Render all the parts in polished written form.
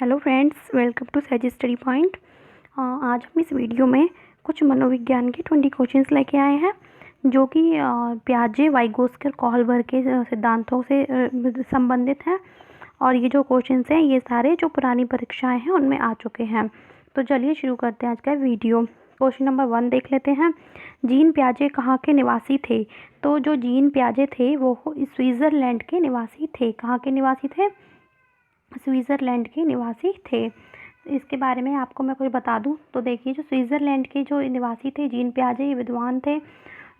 Hello friends, welcome to Sage Study Point. आज हम इस वीडियो में कुछ मनोविज्ञान के 20 क्वेश्चंस लेके आए हैं जो कि पियाजे, वाइगोस्कर, कोहलबर्ग के सिद्धांतों से संबंधित हैं। और ये जो क्वेश्चंस हैं ये सारे जो पुरानी परीक्षाएं हैं उनमें आ चुके हैं। तो चलिए शुरू करते हैं आज का वीडियो। क्वेश्चन नंबर 1 देख लेते हैं। जीन पियाजे कहाँ के निवासी थे? तो जो जीन पियाजे थे वो स्विट्ज़रलैंड के निवासी थे। कहाँ के निवासी थे? स्विट्ज़रलैंड के निवासी थे। इसके बारे में आपको मैं कुछ बता दूं तो देखिए, जो स्विट्ज़रलैंड के जो निवासी थे जीन पियाजे, ये विद्वान थे।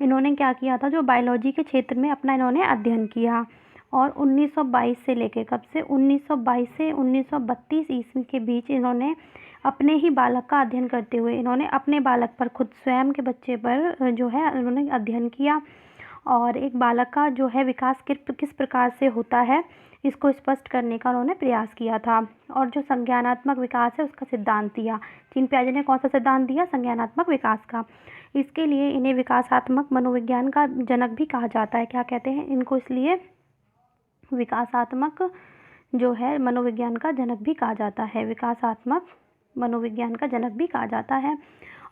इन्होंने क्या किया था, जो बायोलॉजी के क्षेत्र में अपना इन्होंने अध्ययन किया। और 1922 से लेके, कब से, 1922 से 1932 ईस्वी के बीच इन्होंने अपने ही बालक का अध्ययन करते हुए इन्होंने अपने बालक पर, खुद स्वयं के बच्चे पर जो है इन्होंने अध्ययन किया। और एक बालक का जो है विकास किस प्रकार से होता है इसको स्पष्ट करने का उन्होंने प्रयास किया था। और जो संज्ञानात्मक विकास है उसका सिद्धांत दिया। जीन पियाजे ने कौन सा सिद्धांत दिया? संज्ञानात्मक विकास का। इसके लिए इन्हें विकासात्मक मनोविज्ञान का जनक भी कहा जाता है। क्या कहते हैं इनको? इसलिए विकासात्मक जो है मनोविज्ञान का जनक भी कहा जाता है। विकासात्मक मनोविज्ञान का जनक भी कहा जाता है।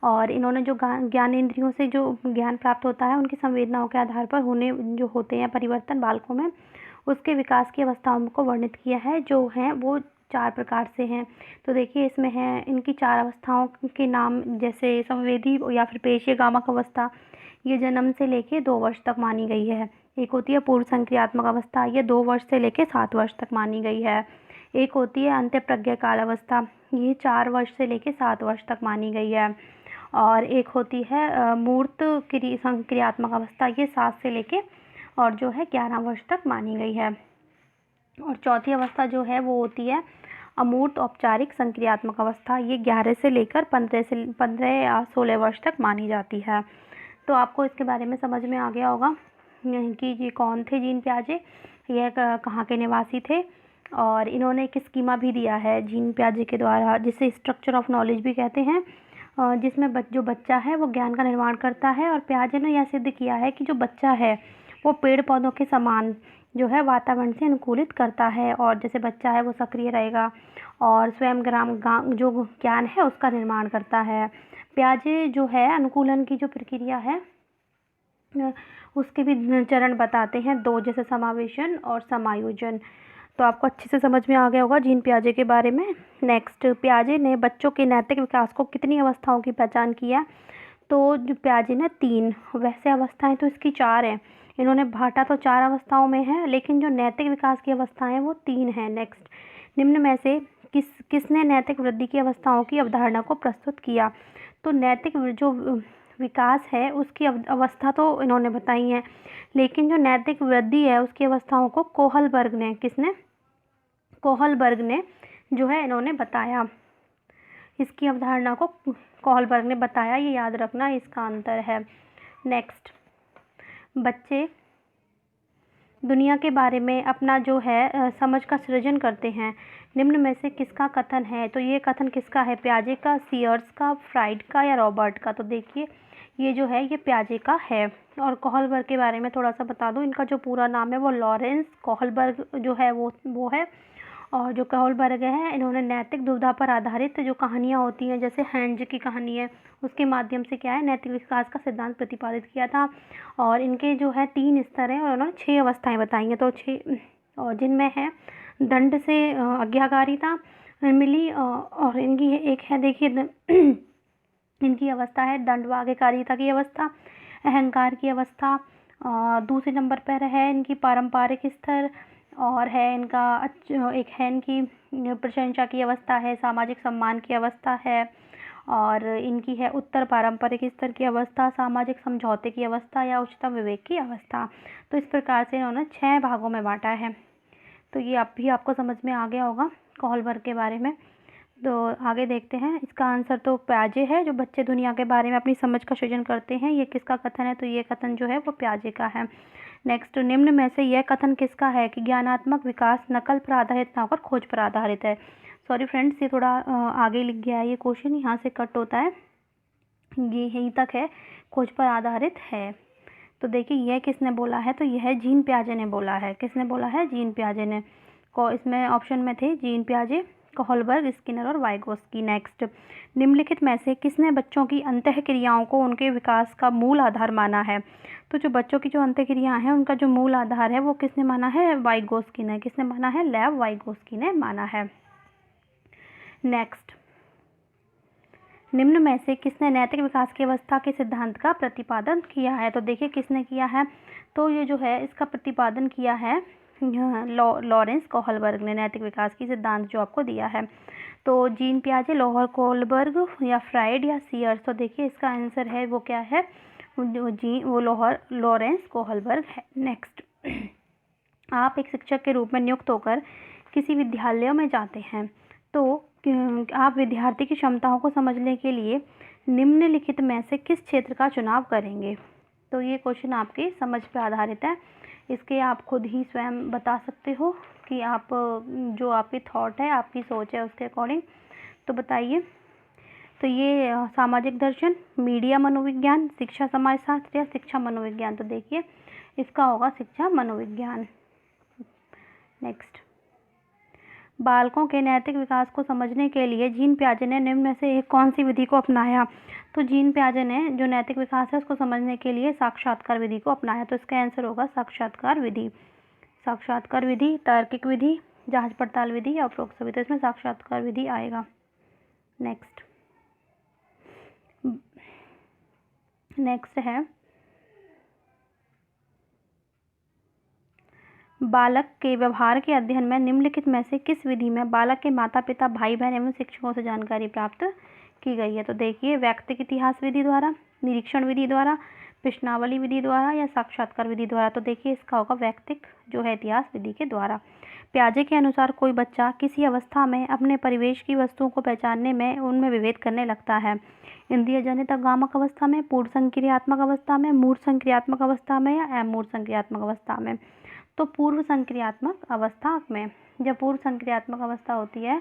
और इन्होंने जो ज्ञानेंद्रियों से जो ज्ञान प्राप्त होता है उनकी संवेदनाओं के आधार पर जो होते हैं परिवर्तन बालकों में, उसके विकास की अवस्थाओं को वर्णित किया है, जो हैं वो 4 प्रकार से हैं। तो देखिए, इसमें है इनकी 4 अवस्थाओं के नाम, जैसे संवेदी या फिर पेशीगामक अवस्था, ये जन्म से लेके 2 वर्ष तक मानी गई है। एक होती है पूर्व संक्रियात्मक अवस्था, ये 2 वर्ष से लेके 7 वर्ष तक मानी गई है। एक होती है अंत्य प्रज्ञा काल अवस्था, ये 4 वर्ष से लेके 7 वर्ष तक मानी गई है। और एक होती है मूर्त संक्रियात्मक अवस्था, ये 7 से लेके और जो है 11 वर्ष तक मानी गई है। और चौथी अवस्था जो है वो होती है अमूर्त औपचारिक संक्रियात्मक अवस्था, ये 11 से लेकर 15 या 16 वर्ष तक मानी जाती है। तो आपको इसके बारे में समझ में आ गया होगा कि ये कौन थे जीन पियाजे, यह कहाँ के निवासी थे। और इन्होंने एक स्कीमा भी दिया है जीन पियाजे के द्वारा, जिसे स्ट्रक्चर ऑफ नॉलेज भी कहते हैं, जिसमें जो बच्चा है वो ज्ञान का निर्माण करता है। और पियाजे ने यह सिद्ध किया है कि जो बच्चा है वो पेड़ पौधों के समान जो है वातावरण से अनुकूलित करता है, और जैसे बच्चा है वो सक्रिय रहेगा और स्वयं जो ज्ञान है उसका निर्माण करता है। पियाजे जो है अनुकूलन की जो प्रक्रिया है उसके भी चरण बताते हैं 2, जैसे समावेशन और समायोजन। तो आपको अच्छे से समझ में आ गया होगा जीन पियाजे के बारे में। नेक्स्ट, पियाजे ने बच्चों के नैतिक विकास को कितनी अवस्थाओं की पहचान किया? तो जो पियाजे ने 3, वैसे अवस्थाएं तो इसकी 4 हैं। इन्होंने बांटा तो 4 अवस्थाओं में है, लेकिन जो नैतिक विकास की अवस्थाएं वो 3 हैं। नेक्स्ट, निम्न में से किसने नैतिक वृद्धि की अवस्थाओं की अवधारणा को प्रस्तुत किया? तो नैतिक जो विकास है उसकी अवस्था तो इन्होंने बताई है, लेकिन जो नैतिक वृद्धि है उसकी अवस्थाओं को कोहलबर्ग ने, किसने? कोहलबर्ग ने जो है इन्होंने बताया। इसकी अवधारणा को कोहलबर्ग ने बताया, ये याद रखना, इसका अंतर है। नेक्स्ट, बच्चे दुनिया के बारे में अपना जो है समझ का सृजन करते हैं। निम्न में से किसका कथन है? तो ये कथन किसका है? पियाजे का, सीयर्स का, फ्राइड का या रॉबर्ट का? तो देखिए, ये जो है ये पियाजे का है। और कोहलबर्ग के बारे में थोड़ा सा बता दूं, इनका जो पूरा नाम है वो लॉरेंस कोहलबर्ग जो है वो है। और जो कोहलबर्ग है, इन्होंने नैतिक दुविधा पर आधारित जो कहानियाँ होती हैं, जैसे हैंज की कहानी है, उसके माध्यम से क्या है नैतिक विकास का सिद्धांत प्रतिपादित किया था। और इनके जो है 3 स्तर हैं और उन्होंने 6 अवस्थाएं बताई हैं। तो 6, और जिनमें है दंड से आज्ञाकारिता मिली, और इनकी एक है, देखिए इनकी अवस्था है दंड व आज्ञाकारिता की अवस्था, अहंकार की अवस्था। दूसरे नंबर पर है इनकी पारंपरिक स्तर, और है इनका एक है इनकी प्रशंसा की अवस्था है, सामाजिक सम्मान की अवस्था है। और इनकी है उत्तर पारंपरिक स्तर की अवस्था, सामाजिक समझौते की अवस्था या उच्चतम विवेक की अवस्था। तो इस प्रकार से इन्होंने 6 भागों में बांटा है। तो ये अब भी आपको समझ में आ गया होगा कोहलबर्ग के बारे में। तो आगे देखते हैं। इसका आंसर तो पियाजे है, जो बच्चे दुनिया के बारे में अपनी समझ का सृजन करते हैं। ये किसका कथन है? तो ये कथन जो है वो पियाजे का है। नेक्स्ट, निम्न में से यह कथन किसका है कि ज्ञानात्मक विकास नकल पर आधारित ना होकर खोज पर आधारित है? सॉरी फ्रेंड्स, ये थोड़ा आगे लिख गया है ये क्वेश्चन, यहाँ से कट होता है, ये यहीं तक है, खोज पर आधारित है। तो देखिए, यह किसने बोला है? तो यह जीन पियाजे ने बोला है। किसने बोला है? जीन पियाजे ने। को इसमें ऑप्शन में थे जीन पियाजे, कोहलबर्ग, स्किनर और वाइगोस्की। नेक्स्ट, निम्नलिखित में से किसने बच्चों की अंतःक्रियाओं को उनके विकास का मूल आधार माना है? तो जो बच्चों की जो अंतःक्रियाएं हैं उनका जो मूल आधार है वो किसने माना है? वाइगोस्की ने। किसने माना है? लेव वाइगोस्की ने माना है। नेक्स्ट, निम्न में से किसने नैतिक विकास की अवस्था के सिद्धांत का प्रतिपादन किया है? तो देखिए किसने किया है, तो ये जो है इसका प्रतिपादन किया है लॉरेंस कोहलबर्ग ने, नैतिक विकास की सिद्धांत जो आपको दिया है। तो जीन पियाजे, लोहर, कोहलबर्ग या फ्राइड या सीयर्स? तो देखिए इसका आंसर है वो क्या है? वो लॉरेंस कोहलबर्ग है। नेक्स्ट, आप एक शिक्षक के रूप में नियुक्त होकर किसी विद्यालय में जाते हैं, तो आप विद्यार्थी की क्षमताओं को समझने के लिए निम्नलिखित में से किस क्षेत्र का चुनाव करेंगे? तो ये क्वेश्चन आपकी समझ पर आधारित है, इसके आप खुद ही स्वयं बता सकते हो कि आप जो आपकी थॉट है, आपकी सोच है उसके अकॉर्डिंग। तो बताइए, तो ये सामाजिक दर्शन, मीडिया मनोविज्ञान, शिक्षा समाजशास्त्र या शिक्षा मनोविज्ञान? तो देखिए इसका होगा शिक्षा मनोविज्ञान। नेक्स्ट, बालकों के नैतिक विकास को समझने के लिए जीन पियाजे ने निम्न में से एक कौन सी विधि को अपनाया? तो जीन पियाजे ने जो नैतिक विकास है उसको समझने के लिए साक्षात्कार विधि को अपनाया। तो इसका आंसर होगा साक्षात्कार विधि। साक्षात्कार विधि, तार्किक विधि, जांच पड़ताल विधि या उपरोक्त विधि? तो इसमें साक्षात्कार विधि आएगा। नेक्स्ट है, बालक के व्यवहार के अध्ययन में निम्नलिखित में से किस विधि में बालक के माता पिता, भाई बहन एवं शिक्षकों से जानकारी प्राप्त की गई है? तो देखिए वैयक्तिक इतिहास विधि द्वारा, निरीक्षण विधि द्वारा, प्रश्नावली विधि द्वारा या साक्षात्कार विधि द्वारा? तो देखिए इसका होगा वैयक्तिक जो है इतिहास विधि के द्वारा। पियाजे के अनुसार कोई बच्चा किसी अवस्था में अपने परिवेश की वस्तुओं को पहचानने में उनमें विभेद करने लगता है। इंद्रिय जनित अवगामक अवस्था में, पूर्व संक्रियात्मक अवस्था में, मूर्त संक्रियात्मक अवस्था में या अमूर्त संक्रियात्मक अवस्था में? तो पूर्व संक्रियात्मक अवस्था में। जब पूर्व संक्रियात्मक अवस्था होती है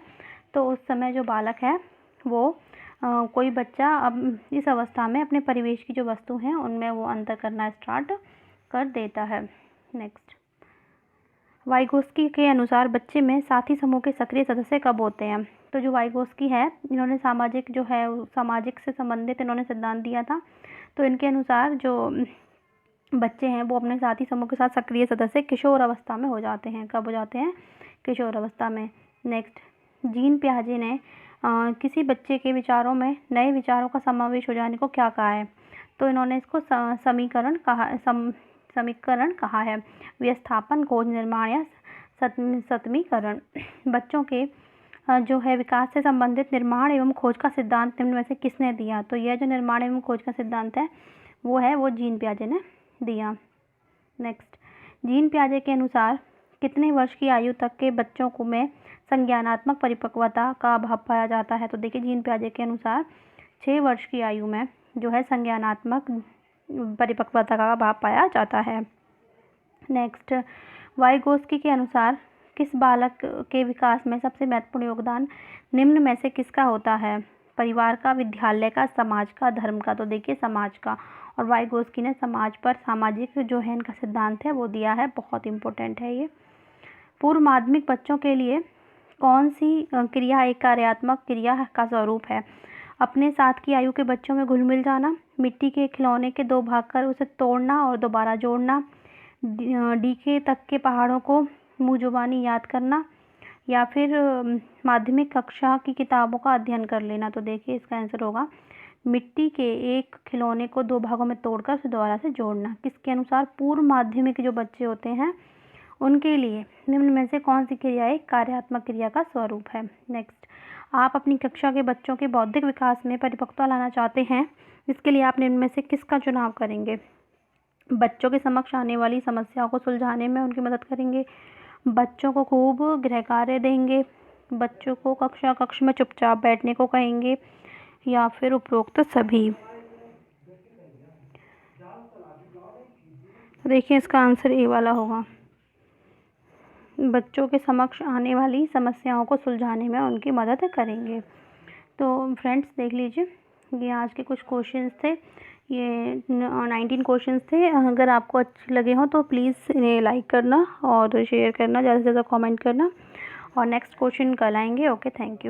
तो उस समय जो बालक है वो कोई बच्चा अब इस अवस्था में अपने परिवेश की जो वस्तु हैं उनमें वो अंतर करना स्टार्ट कर देता है। नेक्स्ट, वाइगोस्की के अनुसार बच्चे में साथी समूह के सक्रिय सदस्य कब होते हैं? तो जो वाइगोस्की है इन्होंने सामाजिक जो है सामाजिक से संबंधित इन्होंने सिद्धांत दिया था। तो इनके अनुसार जो बच्चे हैं वो अपने साथी समूह के साथ सक्रिय सदस्य किशोर अवस्था में हो जाते हैं। कब हो जाते हैं? किशोर अवस्था में। नेक्स्ट, जीन पियाजे ने किसी बच्चे के विचारों में नए विचारों का समावेश हो जाने को क्या कहा है? तो इन्होंने इसको समीकरण कहा है, व्यवस्थापन, खोज, निर्माण या सतमीकरण। बच्चों के जो है विकास से संबंधित निर्माण एवं खोज का सिद्धांत निम्न में से किसने दिया? तो यह जो निर्माण एवं खोज का सिद्धांत है वो जीन पियाजे ने दिया। नेक्स्ट, जीन पियाजे के अनुसार कितने वर्ष की आयु तक के बच्चों को में संज्ञानात्मक परिपक्वता का अभाव पाया जाता है? तो देखिए जीन पियाजे के अनुसार 6 वर्ष की आयु में जो है संज्ञानात्मक परिपक्वता का अभाव पाया जाता है। नेक्स्ट, वाइगोस्की के अनुसार किस बालक के विकास में सबसे महत्वपूर्ण योगदान निम्न में से किसका होता है? परिवार का, विद्यालय का, समाज का, धर्म का? तो देखिए समाज का। और वाइगोस्की ने समाज पर सामाजिक जो है इनका सिद्धांत है वो दिया है, बहुत इंपॉर्टेंट है ये। पूर्व माध्यमिक बच्चों के लिए कौन सी क्रिया एक कार्यात्मक क्रिया का स्वरूप है? अपने साथ की आयु के बच्चों में घुल मिल जाना, मिट्टी के खिलौने के 2 भाग कर उसे तोड़ना और दोबारा जोड़ना, डीके तक के पहाड़ों को मुँह जुबानी याद करना, या फिर माध्यमिक कक्षा की किताबों का अध्ययन कर लेना? तो देखिए इसका आंसर होगा मिट्टी के एक खिलौने को 2 भागों में तोड़कर उसे दोबारा से जोड़ना। किसके अनुसार? पूर्व माध्यमिक जो बच्चे होते हैं उनके लिए निम्न में से कौन सी क्रिया एक कार्यात्मक क्रिया का स्वरूप है? नेक्स्ट, आप अपनी कक्षा के बच्चों के बौद्धिक विकास में परिपक्वता लाना चाहते हैं, इसके लिए आप निम्न में से किसका चुनाव करेंगे? बच्चों के समक्ष आने वाली समस्याओं को सुलझाने में उनकी मदद करेंगे, बच्चों को खूब गृह कार्य देंगे, बच्चों को कक्ष में चुपचाप बैठने को कहेंगे, या फिर उपरोक्त सभी? देखिए इसका आंसर ए वाला होगा, बच्चों के समक्ष आने वाली समस्याओं को सुलझाने में उनकी मदद करेंगे। तो फ्रेंड्स देख लीजिए ये आज के कुछ क्वेश्चंस थे, ये 19 क्वेश्चंस थे। अगर आपको अच्छे लगे हों तो प्लीज़ इन्हें लाइक करना और शेयर करना, ज़्यादा से ज़्यादा कमेंट करना और नेक्स्ट क्वेश्चन कल आएंगे। Okay, thank you.